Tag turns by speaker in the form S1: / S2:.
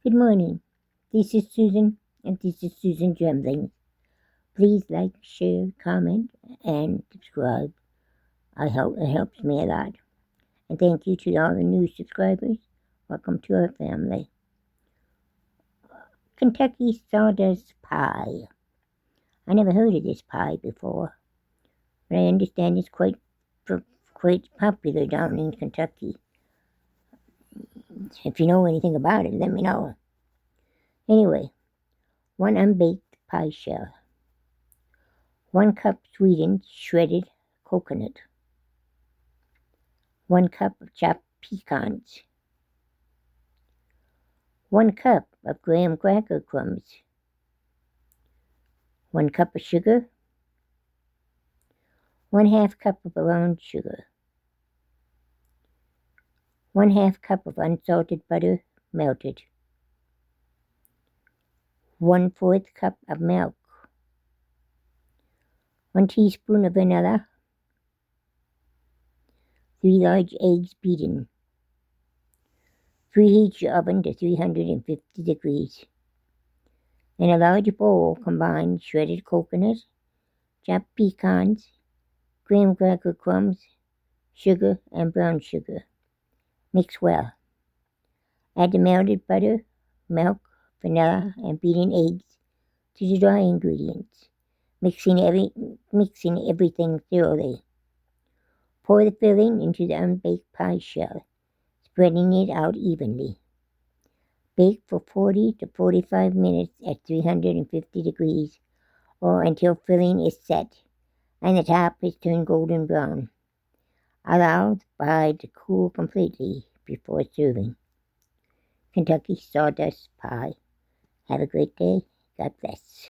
S1: Good morning. This is Susan, and this is Susan Gemblings. Please like, share, comment, and subscribe. It helps me a lot. And thank you to all the new subscribers. Welcome to our family. Kentucky Sawdust Pie. I never heard of this pie before, but I understand it's quite popular down in Kentucky. If you know anything about it, let me know. Anyway, 1 unbaked pie shell. 1 cup sweetened shredded coconut. 1 cup of chopped pecans. 1 cup of graham cracker crumbs. 1 cup of sugar. 1/2 cup of brown sugar. 1/2 cup of unsalted butter melted. 1/4 cup of milk. 1 teaspoon of vanilla. 3 large eggs beaten. Preheat your oven to 350 degrees. In a large bowl, combine shredded coconut, chopped pecans, graham cracker crumbs, sugar, and brown sugar. Mix well. Add the melted butter, milk, vanilla, and beaten eggs to the dry ingredients, mixing everything thoroughly. Pour the filling into the unbaked pie shell, spreading it out evenly. Bake for 40 to 45 minutes at 350 degrees or until filling is set and the top is turned golden brown. Allow the pie to cool completely before serving. Kentucky Sawdust Pie. Have a great day. God bless.